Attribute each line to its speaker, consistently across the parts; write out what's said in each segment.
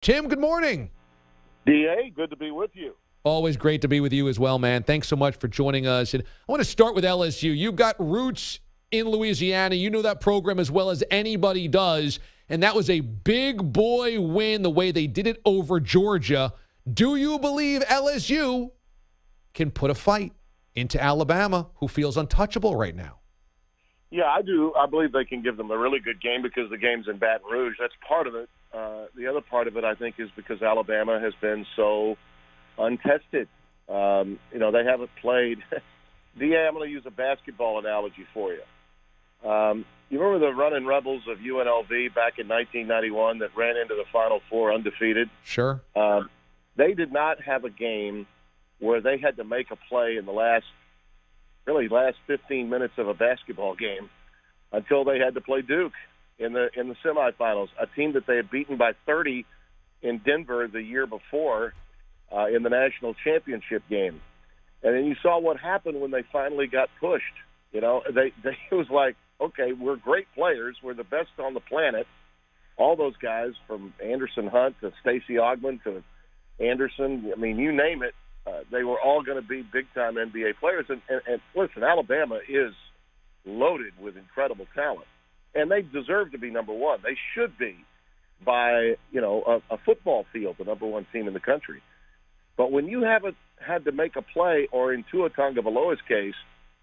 Speaker 1: Tim, good morning.
Speaker 2: D.A., good to be with you.
Speaker 1: Always great to be with you as well, man. Thanks so much for joining us. And I want to start with LSU. You've got roots in Louisiana. You know that program as well as anybody does. And that was a big boy win the way they did it over Georgia. Do you believe LSU can put a fight into Alabama, who feels untouchable right now?
Speaker 2: Yeah, I do. I believe they can give them a really good game because the game's in Baton Rouge. That's part of it. The other part of it, I think, is because Alabama has been so untested. They haven't played. D.A., I'm going to use a basketball analogy for you. You remember the running Rebels of UNLV back in 1991 that ran into the Final Four undefeated?
Speaker 1: Sure.
Speaker 2: They did not have a game where they had to make a play in the last 15 minutes of a basketball game until they had to play Duke in the semifinals, a team that they had beaten by 30 in Denver the year before in the national championship game. And then you saw what happened when they finally got pushed. It was like, okay, we're great players. We're the best on the planet. All those guys from Anderson Hunt to Stacey Augmon to Anderson, I mean, you name it, they were all going to be big-time NBA players. And listen, Alabama is loaded with incredible talent, and they deserve to be number one. They should be by, a football field, the number one team in the country. But when you haven't had to make a play, or in Tua Tagovailoa's case,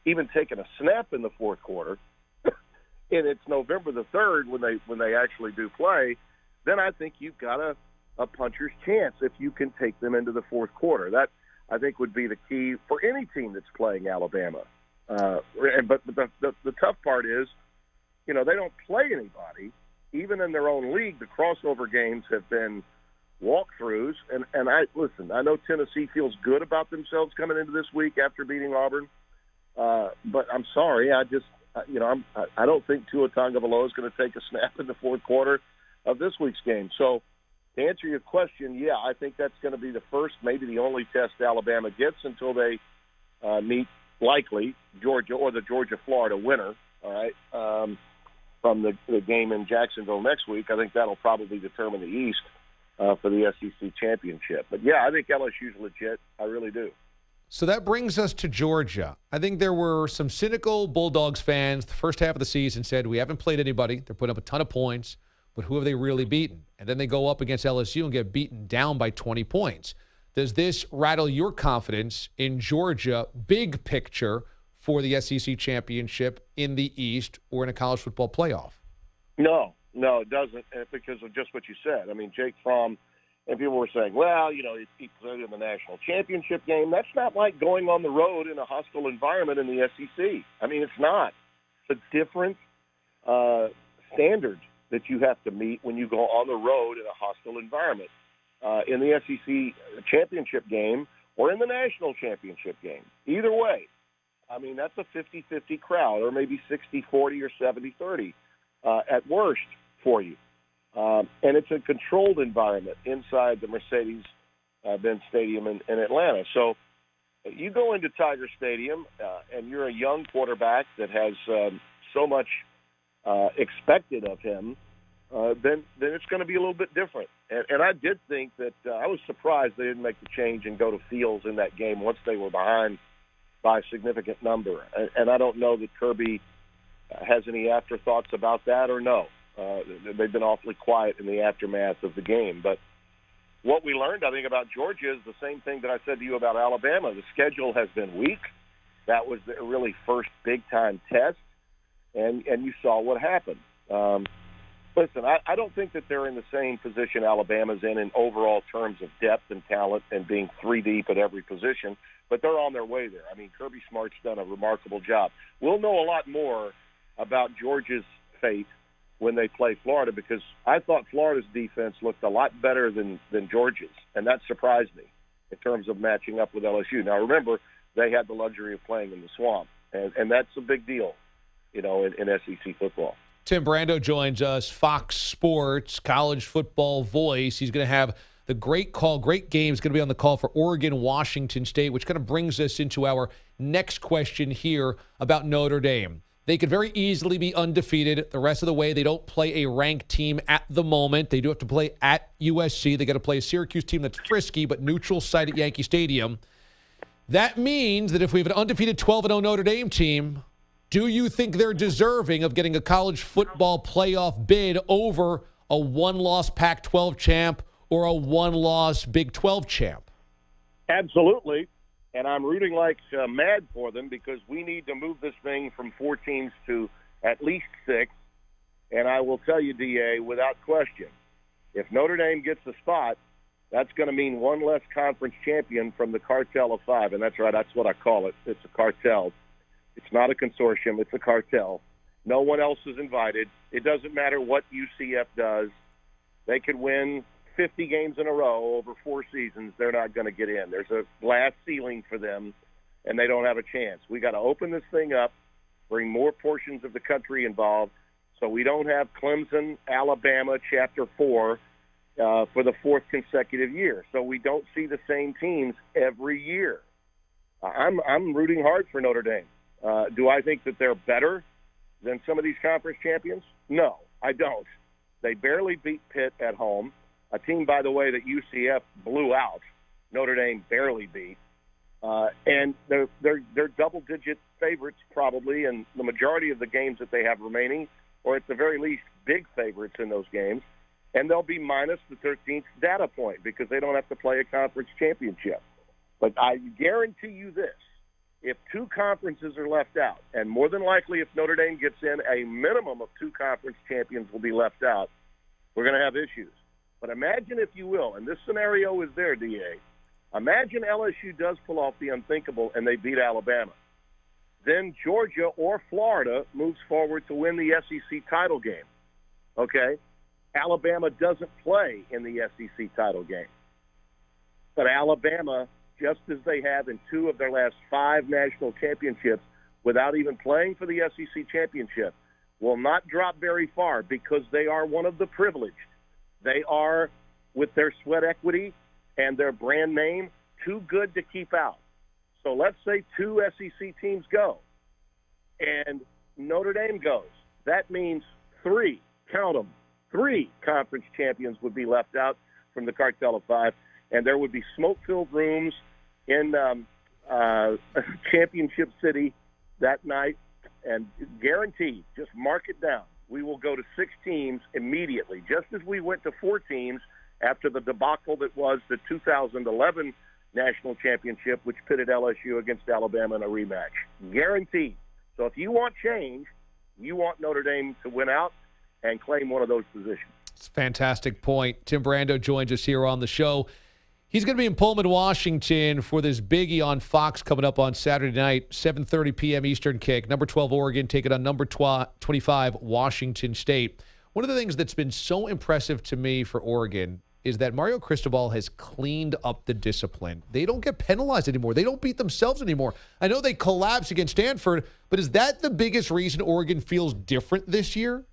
Speaker 2: even taking a snap in the fourth quarter, and it's November the 3rd when they actually do play, then I think you've got a puncher's chance if you can take them into the fourth quarter. That, I think, would be the key for any team that's playing Alabama. But the tough part is, they don't play anybody. Even in their own league, the crossover games have been walkthroughs. And I know Tennessee feels good about themselves coming into this week after beating Auburn. But I'm sorry, I don't think Tua Tagovailoa is going to take a snap in the fourth quarter of this week's game. So, to answer your question, yeah, I think that's going to be the first, maybe the only test Alabama gets until they meet, likely, Georgia or the Georgia-Florida winner, all right, from the game in Jacksonville next week. I think that'll probably determine the East for the SEC championship. But, yeah, I think LSU's legit. I really do.
Speaker 1: So that brings us to Georgia. I think there were some cynical Bulldogs fans the first half of the season said, we haven't played anybody. They're putting up a ton of points, but who have they really beaten? And then they go up against LSU and get beaten down by 20 points. Does this rattle your confidence in Georgia, big picture, for the SEC championship in the East or in a college football playoff?
Speaker 2: No, it doesn't, because of just what you said. I mean, Jake Fromm, and people were saying, well, he played in the national championship game. That's not like going on the road in a hostile environment in the SEC. I mean, it's not. It's a different standard that you have to meet when you go on the road in a hostile environment. In the SEC championship game or in the national championship game. Either way, I mean, that's a 50-50 crowd, or maybe 60-40 or 70-30 at worst for you. And it's a controlled environment inside the Mercedes-Benz Stadium in Atlanta. So you go into Tiger Stadium and you're a young quarterback that has so much expected of him, then it's going to be a little bit different. And I did think that I was surprised they didn't make the change and go to Fields in that game once they were behind by a significant number. And I don't know that Kirby has any afterthoughts about that or no. They've been awfully quiet in the aftermath of the game. But what we learned, I think, about Georgia is the same thing that I said to you about Alabama. The schedule has been weak. That was their really first big-time test, and you saw what happened. Listen, I don't think that they're in the same position Alabama's in overall terms of depth and talent and being three deep at every position, but they're on their way there. I mean, Kirby Smart's done a remarkable job. We'll know a lot more about Georgia's fate when they play Florida, because I thought Florida's defense looked a lot better than Georgia's, and that surprised me in terms of matching up with LSU. Now, remember, they had the luxury of playing in the swamp, and that's a big deal, in SEC football.
Speaker 1: Tim Brando joins us, Fox Sports, college football voice. He's going to have the great game is going to be on the call for Oregon-Washington State, which kind of brings us into our next question here about Notre Dame. They could very easily be undefeated. The rest of the way, they don't play a ranked team at the moment. They do have to play at USC. They got to play a Syracuse team that's frisky but neutral site at Yankee Stadium. That means that if we have an undefeated 12-0 Notre Dame team, do you think they're deserving of getting a college football playoff bid over a one-loss Pac-12 champ or a one-loss Big 12 champ?
Speaker 2: Absolutely. And I'm rooting like mad for them because we need to move this thing from 4 teams to at least 6. And I will tell you, DA, without question, if Notre Dame gets a spot, that's going to mean one less conference champion from the cartel of 5. And that's right, that's what I call it. It's a cartel. It's not a consortium. It's a cartel. No one else is invited. It doesn't matter what UCF does. They could win 50 games in a row over 4 seasons. They're not going to get in. There's a glass ceiling for them, and they don't have a chance. We got to open this thing up, bring more portions of the country involved, so we don't have Clemson, Alabama, Chapter 4 for the 4th consecutive year. So we don't see the same teams every year. I'm rooting hard for Notre Dame. Do I think that they're better than some of these conference champions? No, I don't. They barely beat Pitt at home, a team, by the way, that UCF blew out. Notre Dame barely beat. And they're double-digit favorites probably in the majority of the games that they have remaining, or at the very least big favorites in those games. And they'll be minus the 13th data point because they don't have to play a conference championship. But I guarantee you this. If 2 conferences are left out, and more than likely if Notre Dame gets in, a minimum of 2 conference champions will be left out, we're going to have issues. But imagine, if you will, and this scenario is there, DA, imagine LSU does pull off the unthinkable and they beat Alabama. Then Georgia or Florida moves forward to win the SEC title game. Okay? Alabama doesn't play in the SEC title game. But Alabama, just as they have in 2 of their last 5 national championships, without even playing for the SEC championship, will not drop very far because they are one of the privileged. They are, with their sweat equity and their brand name, too good to keep out. So let's say 2 SEC teams go, and Notre Dame goes. That means 3, count them, 3 conference champions would be left out from the cartel of 5, and there would be smoke-filled rooms in Championship City that night, and guaranteed, just mark it down, we will go to 6 teams immediately, just as we went to 4 teams after the debacle that was the 2011 national championship, which pitted LSU against Alabama in a rematch. Guaranteed. So if you want change, you want Notre Dame to win out and claim one of those positions.
Speaker 1: It's a fantastic point. Tim Brando joins us here on the show. He's going to be in Pullman, Washington for this biggie on Fox coming up on Saturday night, 7:30 p.m. Eastern kick. Number 12, Oregon, taking on number 25, Washington State. One of the things that's been so impressive to me for Oregon is that Mario Cristobal has cleaned up the discipline. They don't get penalized anymore. They don't beat themselves anymore. I know they collapsed against Stanford, but is that the biggest reason Oregon feels different this year?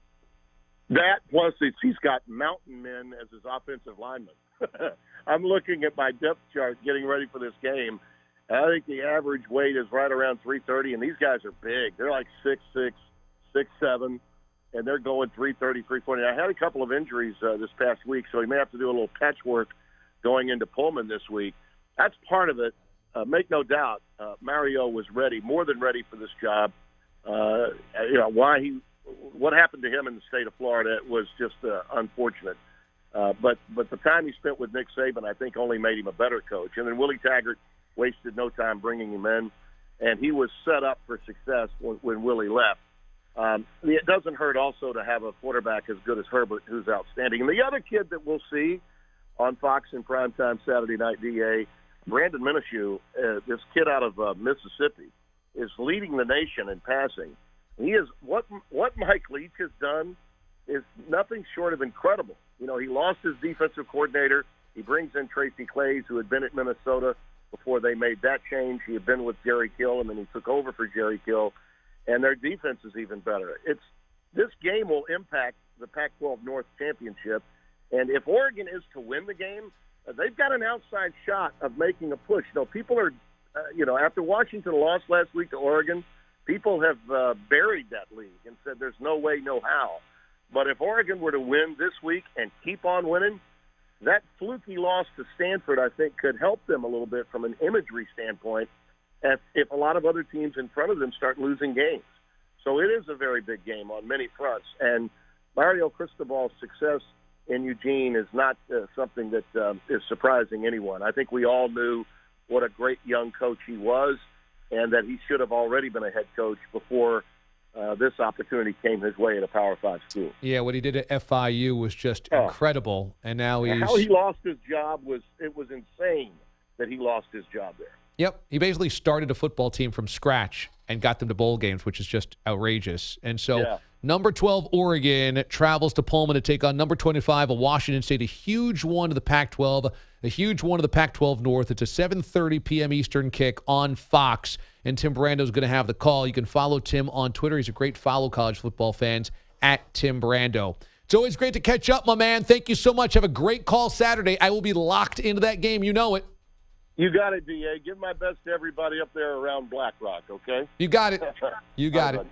Speaker 2: That, plus he's got mountain men as his offensive linemen. I'm looking at my depth chart getting ready for this game, and I think the average weight is right around 330, and these guys are big. They're like 6'6", 6'7", and they're going 330, 340. I had a couple of injuries this past week, so he may have to do a little patchwork going into Pullman this week. That's part of it. Make no doubt, Mario was ready, more than ready for this job. What happened to him in the state of Florida was just unfortunate. But the time he spent with Nick Saban, I think, only made him a better coach. And then Willie Taggart wasted no time bringing him in, and he was set up for success when Willie left. It doesn't hurt also to have a quarterback as good as Herbert, who's outstanding. And the other kid that we'll see on Fox in primetime Saturday night, DA, Brandon Minshew, this kid out of Mississippi, is leading the nation in passing. He is what Mike Leach has done is nothing short of incredible. You know, he lost his defensive coordinator. He brings in Tracy Claeys, who had been at Minnesota before they made that change. He had been with Jerry Kill, and then he took over for Jerry Kill, and their defense is even better. This game will impact the Pac-12 North Championship, and if Oregon is to win the game, they've got an outside shot of making a push. You know, people are, after Washington lost last week to Oregon, People have buried that league and said there's no way, no how. But if Oregon were to win this week and keep on winning, that fluky loss to Stanford, I think, could help them a little bit from an imagery standpoint if a lot of other teams in front of them start losing games. So it is a very big game on many fronts. And Mario Cristobal's success in Eugene is not something that is surprising anyone. I think we all knew what a great young coach he was and that he should have already been a head coach before this opportunity came his way at a Power 5 school.
Speaker 1: Yeah, what he did at FIU was just incredible, and now he's...
Speaker 2: How he lost his job was insane that he lost his job there.
Speaker 1: Yep, he basically started a football team from scratch and got them to bowl games, which is just outrageous. And so number 12, Oregon, travels to Pullman to take on number 25, Washington State, a huge one of the Pac-12, a huge one of the Pac-12 North. It's a 7:30 p.m. Eastern kick on Fox, and Tim Brando is going to have the call. You can follow Tim on Twitter. He's a great follow college football fans at Tim Brando. It's always great to catch up, my man. Thank you so much. Have a great call Saturday. I will be locked into that game. You know it.
Speaker 2: You got it, D.A. Give my best to everybody up there around Black Rock, okay?
Speaker 1: You got it. You got it.